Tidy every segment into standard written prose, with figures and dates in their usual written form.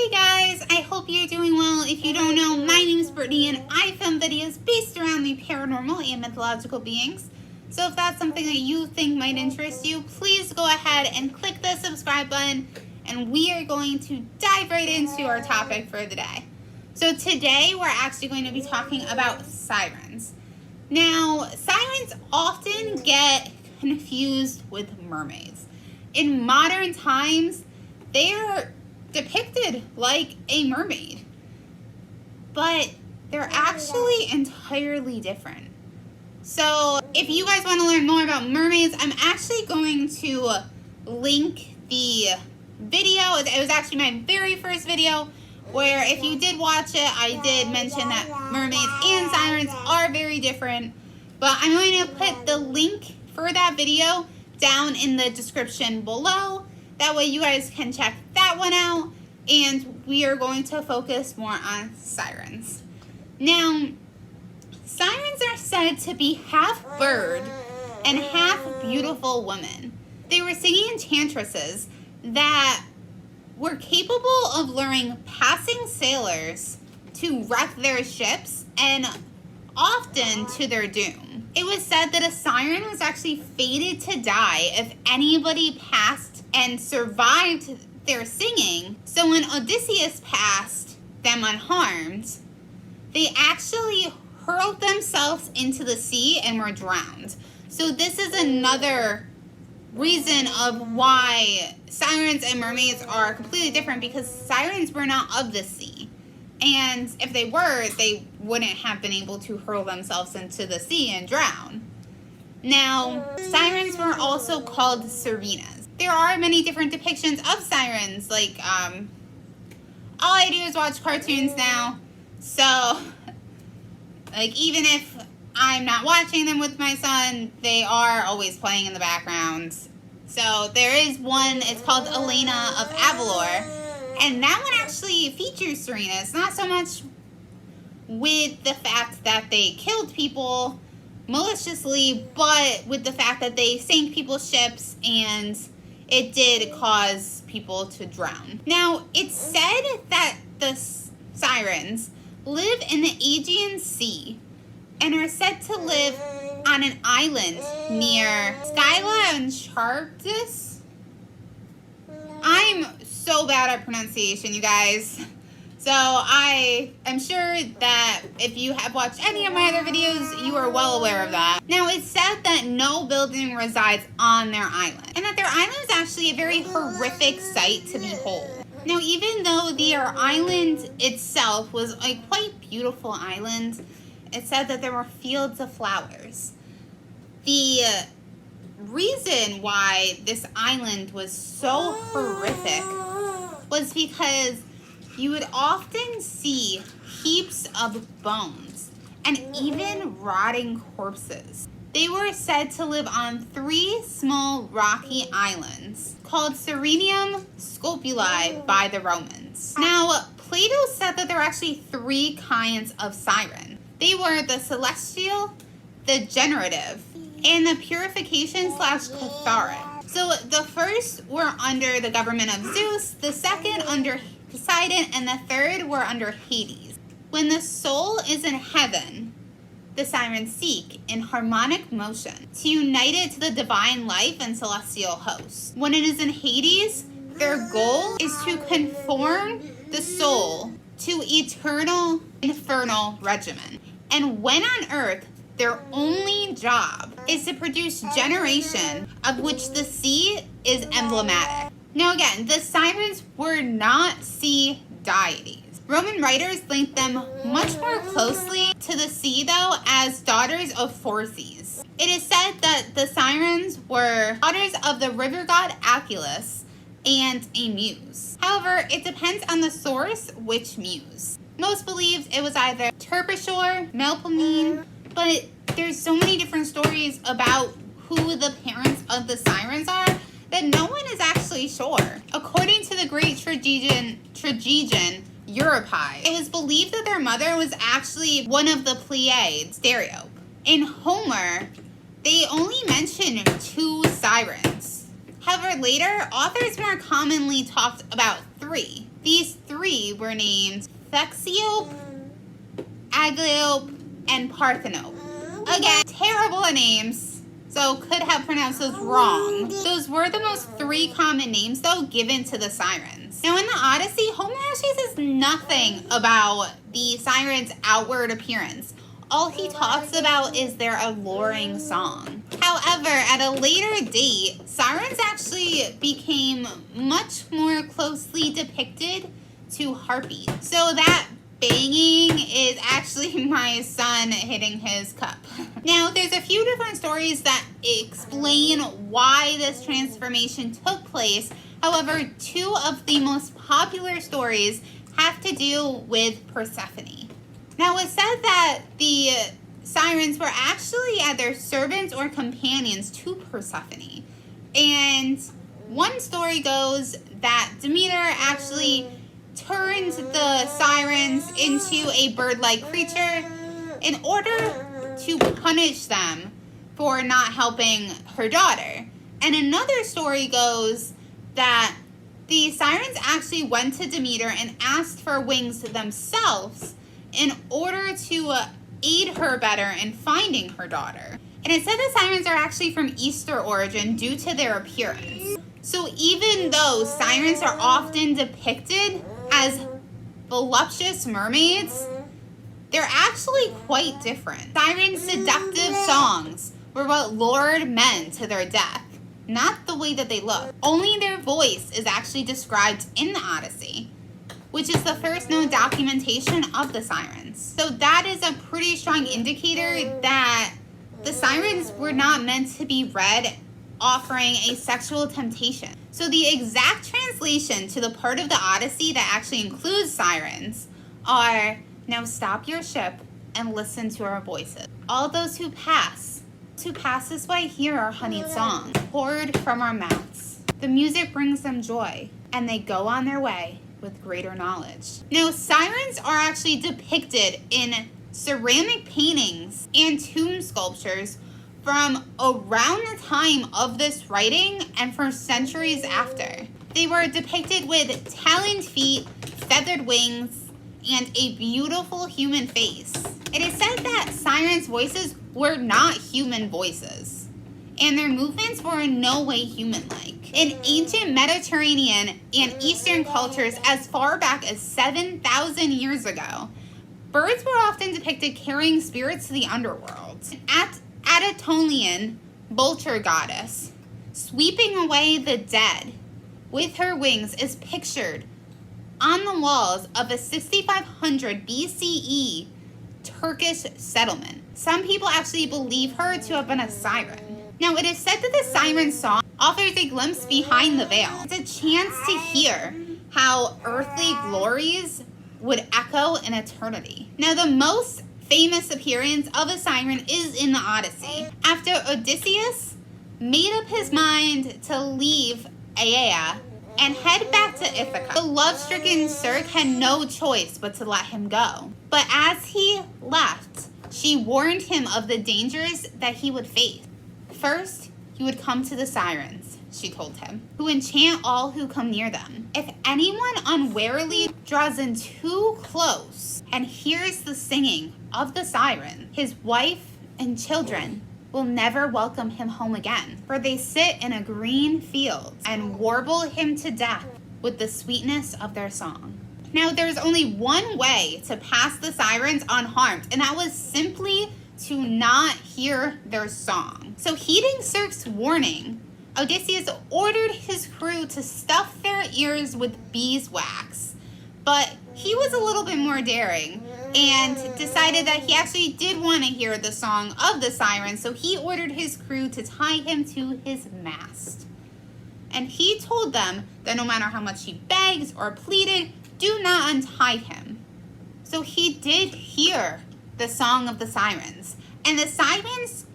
Hey guys, I hope you're doing well. If you don't know, my name is Brittany and I film videos based around the paranormal and mythological beings. So if that's something that you think might interest you, please go ahead and click the subscribe button and we are going to dive right into our topic for the day. So today we're actually going to be talking about sirens. Now, sirens often get confused with mermaids. In modern times, they are depicted like a mermaid, but they're actually entirely different. So if you guys want to learn more about mermaids, I'm actually going to link the video. It was actually my very first video where if you did watch it, I did mention that mermaids and sirens are very different, but I'm going to put the link for that video down in the description below. That way you guys can check that one out, and we are going to focus more on sirens. Now, sirens are said to be half bird and half beautiful women. They were singing enchantresses that were capable of luring passing sailors to wreck their ships and often to their doom. It was said that a siren was actually fated to die if anybody passed and survived their singing. So when Odysseus passed them unharmed, they actually hurled themselves into the sea and were drowned. So this is another reason of why sirens and mermaids are completely different, because sirens were not of the sea. And if they were, they wouldn't have been able to hurl themselves into the sea and drown. Now, sirens were also called sirenas. There are many different depictions of sirens. Like, all I do is watch cartoons now. So, like, even if I'm not watching them with my son, they are always playing in the background. So, there is one, it's called Elena of Avalor. And that one actually features sirenas. Not so much with the fact that they killed people maliciously, but with the fact that they sank people's ships and it did cause people to drown. Now, it's said that the sirens live in the Aegean Sea and are said to live on an island near Scylla and Charybdis. I'm so bad at pronunciation, you guys. So I am sure that if you have watched any of my other videos, you are well aware of that. Now, it's said that no building resides on their island, and that their island is actually a very horrific sight to behold. Now, even though their island itself was a quite beautiful island, it said that there were fields of flowers. The reason why this island was so horrific was because you would often see heaps of bones and even rotting corpses. They were said to live on 3 small rocky islands called Sirenium Scopuli by the Romans. Now, Plato said that there were actually 3 kinds of siren. They were the celestial, the generative, and the purification/catharic. So the first were under the government of Zeus, the second under Poseidon, and the third were under Hades. When the soul is in heaven, the sirens seek, in harmonic motion, to unite it to the divine life and celestial host. When it is in Hades, their goal is to conform the soul to eternal infernal regimen. And when on earth, their only job is to produce generation, of which the sea is emblematic. Now again, the sirens were not sea deities. Roman writers linked them much more closely to the sea, though, as daughters of Phorcys. It is said that the sirens were daughters of the river god Achelous and a muse. However, it depends on the source which muse. Most believed it was either Terpsichore, Melpomene, but there's so many different stories about who the parents of the sirens are that no one is actually sure. According to the great tragedian Eurypile, it was believed that their mother was actually one of the Pleiades, Stereope. In Homer, they only mention 2 sirens. However, later, authors more commonly talked about 3. These three were named Thexiope, Agliope, and Parthenope. Again, terrible names, so could have pronounced those wrong. Those were the most three common names, though, given to the Sirens. Now, in the Odyssey, Homer actually says nothing about the Sirens' outward appearance. All he talks about is their alluring song. However, at a later date, sirens actually became much more closely depicted to harpies. So that banging is actually my son hitting his cup. Now, there's a few different stories that explain why this transformation took place. However, two of the most popular stories have to do with Persephone. Now, it's said that the sirens were actually either servants or companions to Persephone. And one story goes that Demeter actually turned the sirens into a bird-like creature in order to punish them for not helping her daughter. And another story goes that the sirens actually went to Demeter and asked for wings themselves in order to aid her better in finding her daughter. And it said the sirens are actually from Easter origin due to their appearance. So even though sirens are often depicted as voluptuous mermaids, they're actually quite different. Sirens' seductive songs were what lured men to their death, not the way that they look. Only their voice is actually described in the Odyssey, which is the first known documentation of the sirens. So that is a pretty strong indicator that the sirens were not meant to be read offering a sexual temptation. So the exact translation to the part of the Odyssey that actually includes sirens are, "Now stop your ship and listen to our voices. All those who pass this way hear our honeyed song, poured from our mouths. The music brings them joy, and they go on their way with greater knowledge." Now, sirens are actually depicted in ceramic paintings and tomb sculptures from around the time of this writing and for centuries after. They were depicted with taloned feet, feathered wings, and a beautiful human face. It is said that sirens' voices were not human voices, and their movements were in no way human-like. In ancient Mediterranean and Eastern cultures as far back as 7,000 years ago, birds were often depicted carrying spirits to the underworld. Anatolian vulture goddess, sweeping away the dead with her wings, is pictured on the walls of a 6500 BCE Turkish settlement. Some people actually believe her to have been a siren. Now, it is said that the siren song offers a glimpse behind the veil. It's a chance to hear how earthly glories would echo in eternity. Now, the most famous appearance of a siren is in the Odyssey. After Odysseus made up his mind to leave Aea and head back to Ithaca, the love-stricken Circe had no choice but to let him go. But as he left, she warned him of the dangers that he would face. First, he would come to the sirens, she told him, who enchant all who come near them. If anyone unwarily draws in too close and hears the singing of the siren, his wife and children will never welcome him home again, for they sit in a green field and warble him to death with the sweetness of their song. Now, there's only one way to pass the sirens unharmed, and that was simply to not hear their song. So, heeding Circe's warning, Odysseus ordered his crew to stuff their ears with beeswax. But he was a little bit more daring and decided that he actually did want to hear the song of the siren, so he ordered his crew to tie him to his mast. And he told them that no matter how much he begged or pleaded, do not untie him. So he did hear the song of the sirens, and the sirens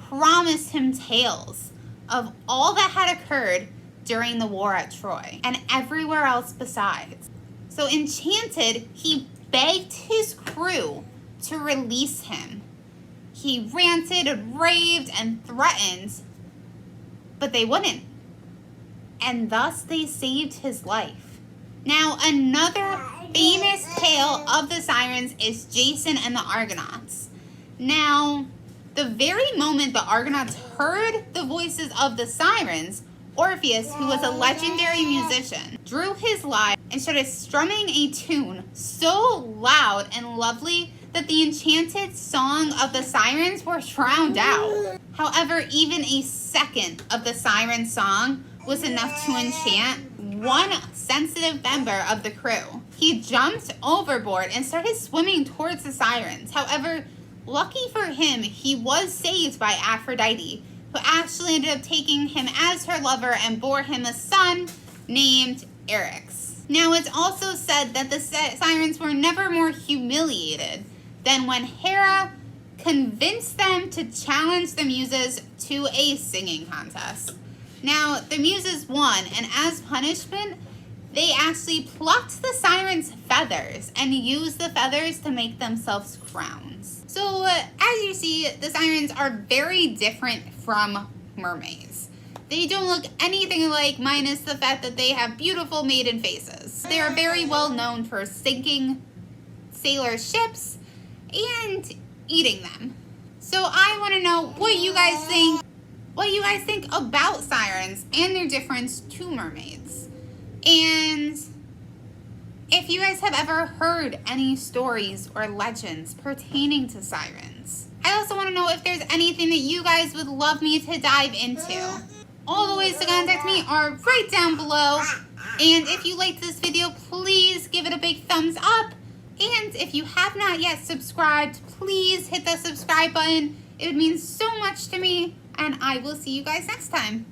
promised him tales of all that had occurred during the war at Troy and everywhere else besides. So enchanted, he begged his crew to release him. He ranted, raved, and threatened, but they wouldn't. And thus they saved his life. Now, another famous tale of the Sirens is Jason and the Argonauts. Now, the very moment the Argonauts heard the voices of the Sirens, Orpheus, who was a legendary musician, drew his lyre and started strumming a tune so loud and lovely that the enchanted song of the Sirens were drowned out. However, even a second of the Siren song was enough to enchant one sensitive member of the crew. He jumped overboard and started swimming towards the Sirens. However, lucky for him, he was saved by Aphrodite, who actually ended up taking him as her lover and bore him a son named Eryx. Now, it's also said that the Sirens were never more humiliated than when Hera convinced them to challenge the Muses to a singing contest. Now, the Muses won, and as punishment, they actually plucked the Sirens' feathers and used the feathers to make themselves crowns. So, as you see, the Sirens are very different from mermaids. They don't look anything alike, minus the fact that they have beautiful maiden faces. They are very well known for sinking sailor ships and eating them. So I want to know what you guys think. What you guys think about Sirens and their difference to mermaids. And if you guys have ever heard any stories or legends pertaining to Sirens. I also want to know if there's anything that you guys would love me to dive into. All the ways to contact me are right down below. And if you liked this video, please give it a big thumbs up. And if you have not yet subscribed, please hit the subscribe button. It would mean so much to me. And I will see you guys next time.